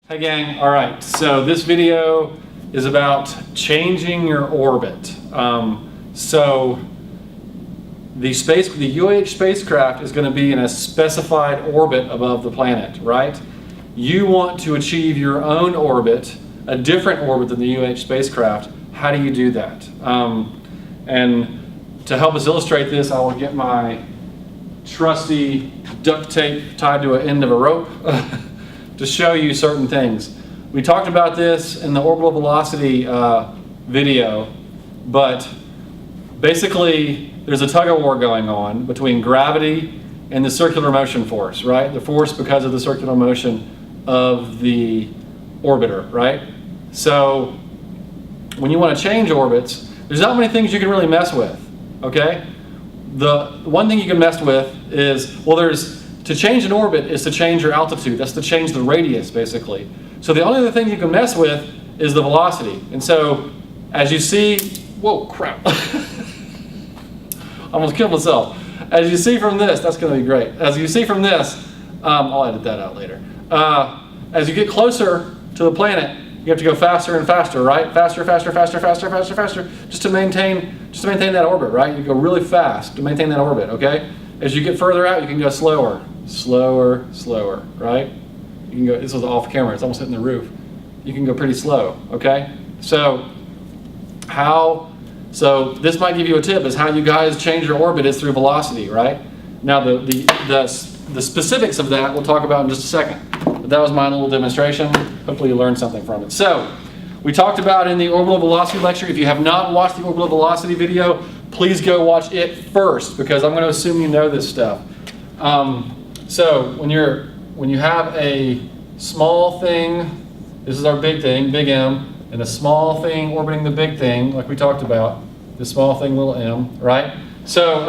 Hey gang, all right, so this video is about changing your orbit. So the UAH spacecraft is going to be in a specified orbit above the planet, right? You want to achieve your own orbit, a different orbit than the UAH spacecraft. How do you do that? And to help us illustrate this, I will get my trusty duct tape tied to an end of a rope to show you certain things. We talked about this in the orbital velocity video, but basically there's a tug of war going on between gravity and the circular motion force, right? The force because of the circular motion of the orbiter, right? So when you want to change orbits, there's not many things you can really mess with, okay? The one thing you can mess with is, well, to change an orbit is to change your altitude. That's to change the radius, basically. So the only other thing you can mess with is the velocity. And so, as you see, whoa, crap. Almost killed myself. As you see from this, that's going to be great. As you see from this, I'll edit that out later. As you get closer to the planet, you have to go faster and faster, right? Faster, faster, faster, faster, faster, faster, just to maintain that orbit, right? You go really fast to maintain that orbit, okay? As you get further out, you can go slower, slower, slower, right? You can go, this was off camera, it's almost hitting the roof. You can go pretty slow, okay? So this might give you a tip, is how you guys change your orbit is through velocity, right? Now the specifics of that we'll talk about in just a second. But that was my little demonstration. Hopefully you learned something from it. So we talked about in the orbital velocity lecture, if you have not watched the orbital velocity video, please go watch it first, because I'm going to assume you know this stuff. So when you have a small thing, this is our big thing, big M, and a small thing orbiting the big thing, like we talked about, the small thing, little m, right? So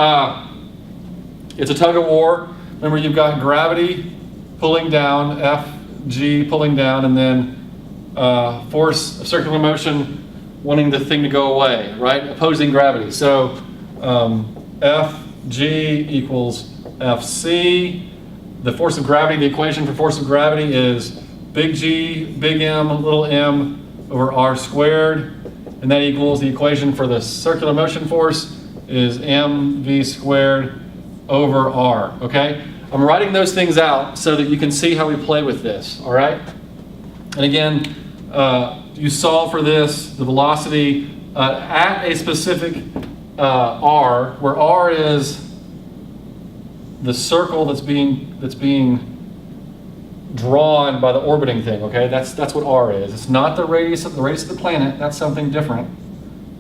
it's a tug of war. Remember, you've got gravity pulling down, Fg pulling down, and then force of circular motion wanting the thing to go away, right? Opposing gravity. So Fg equals Fc. The force of gravity, the equation for force of gravity is big G, big M, little m over r squared. And that equals the equation for the circular motion force is mv squared over r, okay? I'm writing those things out so that you can see how we play with this, all right? And again, you solve for this, the velocity at a specific r, where r is the circle that's being drawn by the orbiting thing, okay? That's what r is. It's not the radius of the planet. That's something different.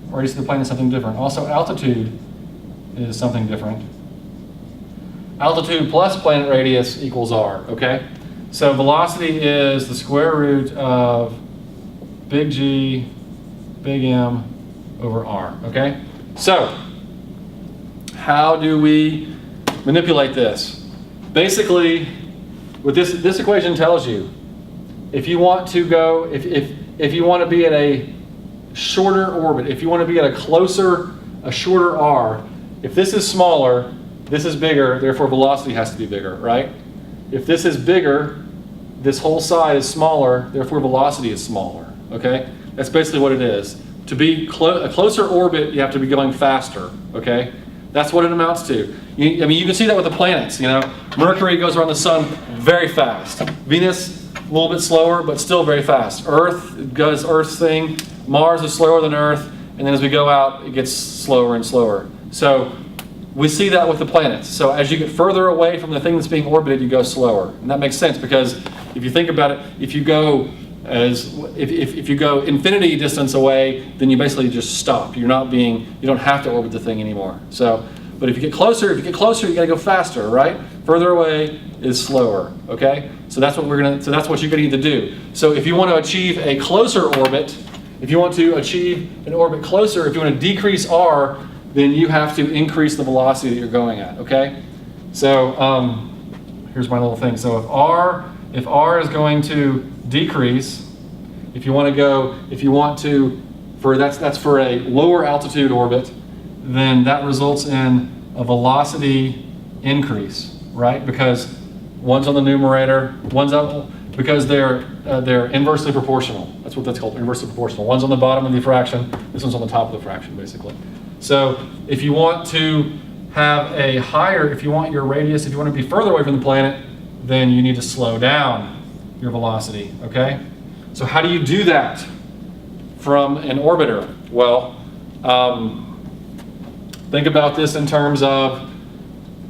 Radius of the planet is something different. Also, altitude is something different. Altitude plus planet radius equals r, okay? So velocity is the square root of big G, big M over r, okay? So, how do we manipulate this? Basically, what this equation tells you, if you want to go, if you want to be at a shorter orbit, if you want to be at a shorter r, if this is smaller, this is bigger, therefore velocity has to be bigger, right? If this is bigger, this whole side is smaller, therefore velocity is smaller, okay? That's basically what it is. To be a closer orbit, you have to be going faster, okay? That's what it amounts to. I mean, you can see that with the planets, you know. Mercury goes around the sun very fast. Venus, a little bit slower, but still very fast. Earth does Earth's thing. Mars is slower than Earth, and then as we go out, it gets slower and slower. So we see that with the planets. So as you get further away from the thing that's being orbited, you go slower. And that makes sense, because if you think about it, if you go infinity distance away, then you basically just stop. You don't have to orbit the thing anymore. So, but if you get closer, you gotta go faster, right? Further away is slower, okay? So that's what you're gonna need to do. So if you want to achieve a closer orbit, if you want to achieve an orbit closer, if you want to decrease r, then you have to increase the velocity that you're going at, okay? So here's my little thing. So if r is going to decrease, that's for a lower altitude orbit, then that results in a velocity increase, right? Because one's on the numerator, because they're inversely proportional. That's what that's called, inversely proportional. One's on the bottom of the fraction, this one's on the top of the fraction, basically. So if you want to have a higher, if you want your radius, if you want to be further away from the planet, then you need to slow down your velocity, okay? So how do you do that from an orbiter? Well, think about this in terms of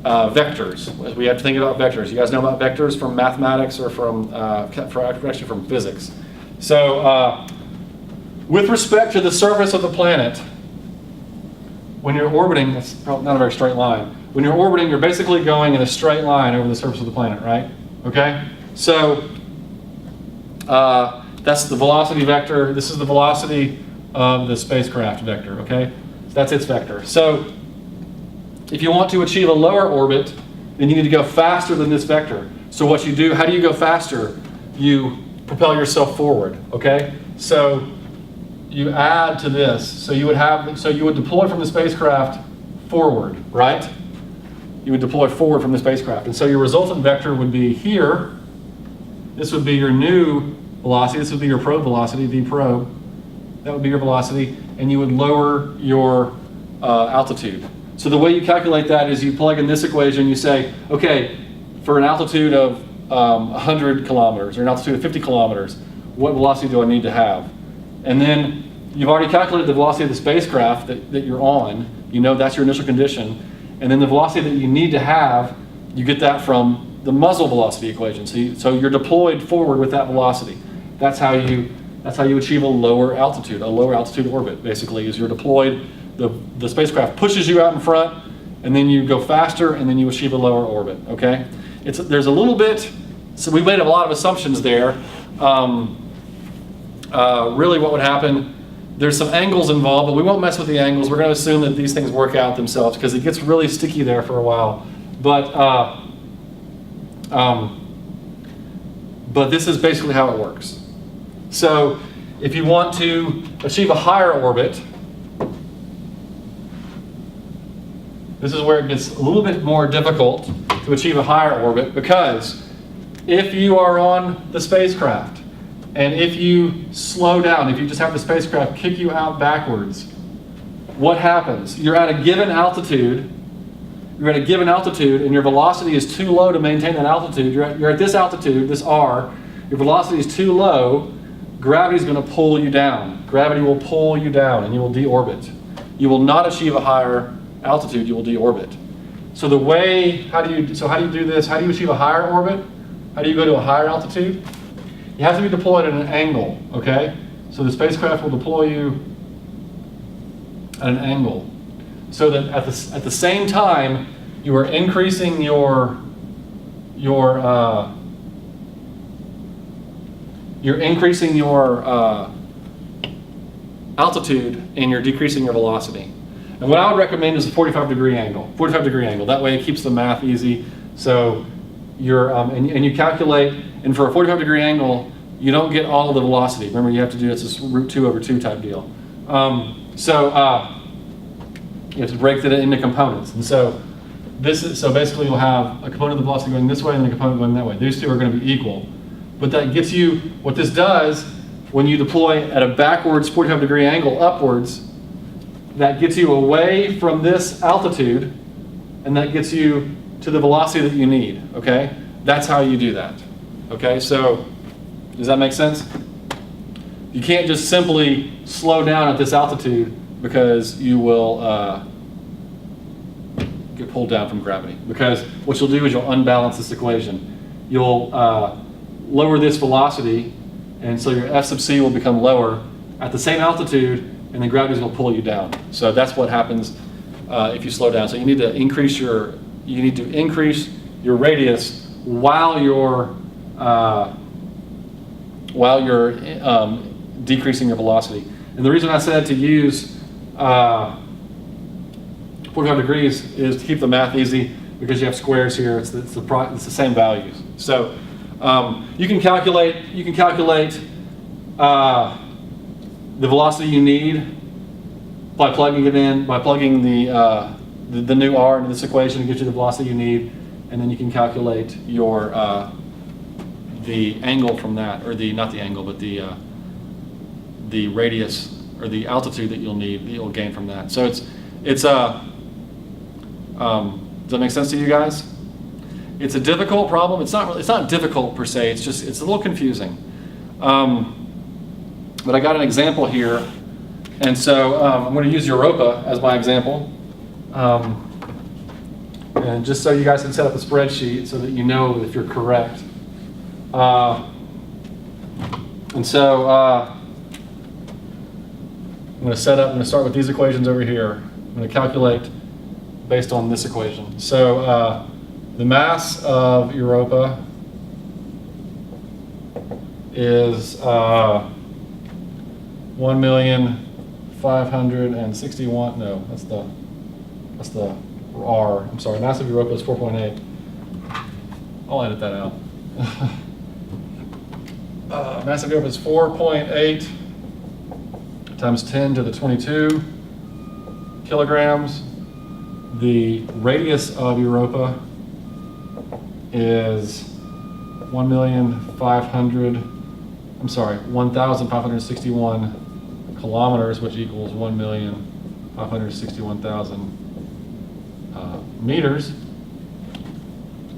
vectors. We have to think about vectors. You guys know about vectors from mathematics or from actually from physics. So with respect to the surface of the planet, when you're orbiting, that's probably not a very straight line. When you're orbiting, you're basically going in a straight line over the surface of the planet, right? Okay? So that's the velocity vector. This is the velocity of the spacecraft vector, okay? So that's its vector. So if you want to achieve a lower orbit, then you need to go faster than this vector. So what you do, how do you go faster? You propel yourself forward, okay? So you add to this. So you would deploy from the spacecraft forward, right? You would deploy forward from the spacecraft. And so your resultant vector would be here. This would be your new velocity. This would be your probe velocity, v probe. That would be your velocity. And you would lower your altitude. So the way you calculate that is you plug in this equation. You say, okay, for an altitude of 100 kilometers or an altitude of 50 kilometers, what velocity do I need to have? And then you've already calculated the velocity of the spacecraft that you're on. You know that's your initial condition. And then the velocity that you need to have, you get that from the muzzle velocity equation. So you're deployed forward with that velocity. That's how you achieve a lower altitude orbit, basically, is you're deployed, the spacecraft pushes you out in front, and then you go faster, and then you achieve a lower orbit, okay? There's a little bit, so we made a lot of assumptions there. Really what would happen, there's some angles involved, but we won't mess with the angles. We're going to assume that these things work out themselves because it gets really sticky there for a while. But this is basically how it works. So if you want to achieve a higher orbit, this is where it gets a little bit more difficult to achieve a higher orbit, because if you are on the spacecraft and if you slow down, if you just have the spacecraft kick you out backwards, what happens? You're at a given altitude, and your velocity is too low to maintain that altitude. You're at this altitude, this R, your velocity is too low, gravity's going to pull you down. Gravity will pull you down and you will deorbit. You will not achieve a higher altitude, you will deorbit. So how do you do this? How do you achieve a higher orbit? How do you go to a higher altitude? You have to be deployed at an angle, okay? So the spacecraft will deploy you at an angle, so that at the same time you are increasing your altitude and you're decreasing your velocity. And what I would recommend is a 45-degree angle. 45-degree angle. That way it keeps the math easy. So you're and you calculate, and for a 45-degree angle, you don't get all of the velocity. Remember, you have to do this root 2 over 2 type deal. You have to break that into components. And so basically you'll have a component of the velocity going this way and a component going that way. These two are going to be equal. But that gets you, what this does, when you deploy at a backwards 45-degree angle upwards, that gets you away from this altitude, and that gets you to the velocity that you need, okay? That's how you do that, okay? So, does that make sense? You can't just simply slow down at this altitude because you will get pulled down from gravity. Because what you'll do is you'll unbalance this equation. You'll lower this velocity, and so your F sub c will become lower at the same altitude, and then gravity will pull you down. So that's what happens if you slow down. So you need to increase your radius while you're decreasing your velocity. And the reason I said to use 45 degrees is to keep the math easy, because you have squares here. It's the same values. So you can calculate the velocity you need by plugging it in, by plugging the new r into this equation to get you the velocity you need, and then you can calculate your the angle from that, or not the angle, but the radius or the altitude that you'll gain from that. So does that make sense to you guys? It's a difficult problem. It's not difficult per se. It's a little confusing. But I got an example here, and so I'm going to use Europa as my example. And just so you guys can set up a spreadsheet so that you know if you're correct. And so I'm going to start with these equations over here. I'm going to calculate based on this equation. So the mass of Europa is 1,561,000. No, that's the R. I'm sorry. Mass of Europa is 4.8. I'll edit that out. Mass of Europa is 4.8 times 10 to the 22 kilograms. The radius of Europa is 1,561 kilometers, which equals 1,561,000 meters.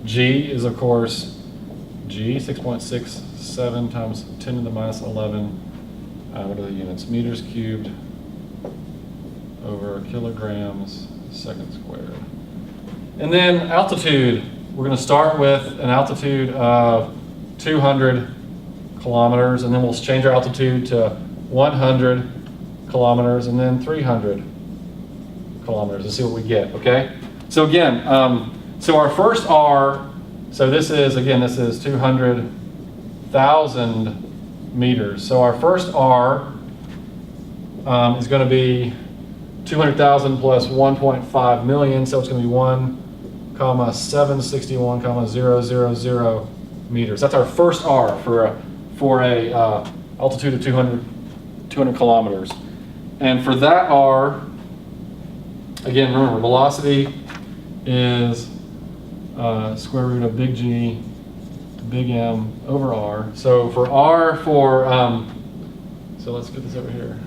G is, of course, 6.67 times 10 to the minus 11. What are the units? Meters cubed over kilograms second squared. And then altitude. We're going to start with an altitude of 200 kilometers, and then we'll change our altitude to 100 kilometers, and then 300 kilometers and see what we get, okay? So again, so our first R, so this is 200,000 meters. So our first R is going to be 200,000 plus 1.5 million, so it's going to be 1,761,000 meters. That's our first R for a altitude of 200 kilometers. And for that R, again, remember, velocity is square root of big G, big M over R. So for R so let's get this over here.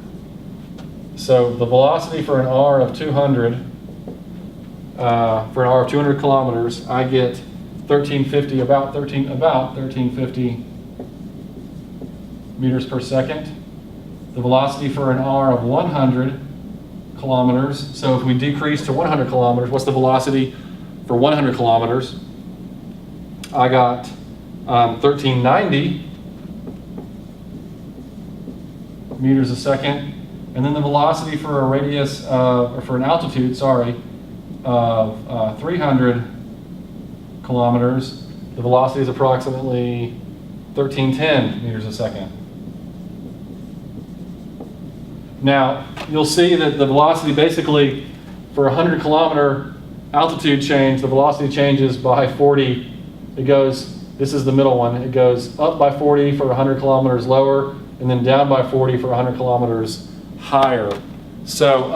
So the velocity for an R of 200, for an R of 200 kilometers, I get 1350, about 1350 meters per second. The velocity for an R of 100 kilometers, so if we decrease to 100 kilometers, what's the velocity for 100 kilometers? I got 1390 meters a second. And then the velocity for a radius, or for an altitude, sorry, of 300 kilometers, the velocity is approximately 1310 meters a second. Now, you'll see that the velocity basically, for a 100 kilometer altitude change, the velocity changes by 40. It goes, this is the middle one, it goes up by 40 for 100 kilometers lower, and then down by 40 for 100 kilometers higher. So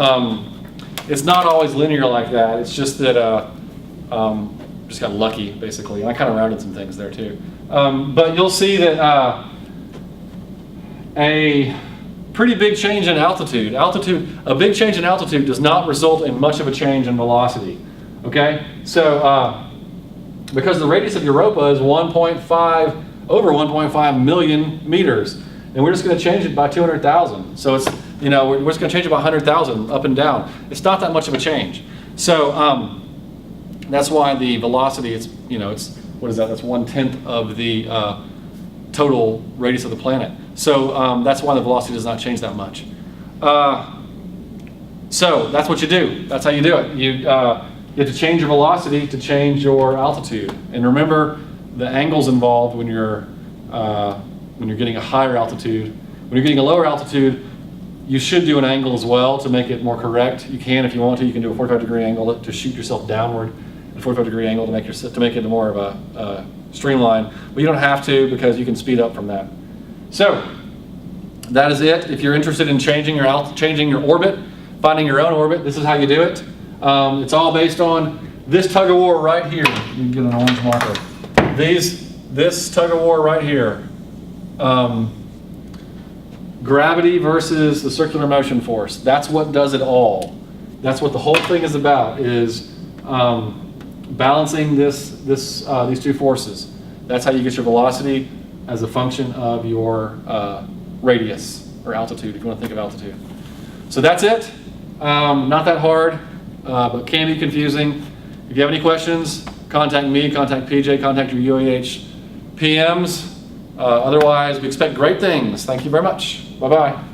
it's not always linear like that. It's just that just got lucky, basically. And I kind of rounded some things there too. But you'll see that a pretty big change in altitude. A big change in altitude does not result in much of a change in velocity. Okay? So because the radius of Europa is over 1.5 million meters, and we're just going to change it by 200,000. So it's, we're just going to change it by 100,000 up and down. It's not that much of a change. So that's why the velocity, it's what is that? That's 1/10 of the total radius of the planet. So that's why the velocity does not change that much. So that's what you do. That's how you do it. You have to change your velocity to change your altitude. And remember the angles involved when you're getting a higher altitude. When you're getting a lower altitude, you should do an angle as well to make it more correct. You can, if you want to, you can do a 45-degree angle to shoot yourself downward, a 45-degree angle to make it more of a streamline. But you don't have to, because you can speed up from that. So that is it. If you're interested in changing your orbit, finding your own orbit, this is how you do it. It's all based on this tug of war right here. You can get an orange marker. this tug of war right here. Gravity versus the circular motion force. That's what does it all. That's what the whole thing is about, is balancing these two forces. That's how you get your velocity as a function of your radius or altitude, if you want to think of altitude. So that's it. Not that hard, but can be confusing. If you have any questions, contact me, contact PJ, contact your UAH PMs. Otherwise, we expect great things. Thank you very much. Bye-bye.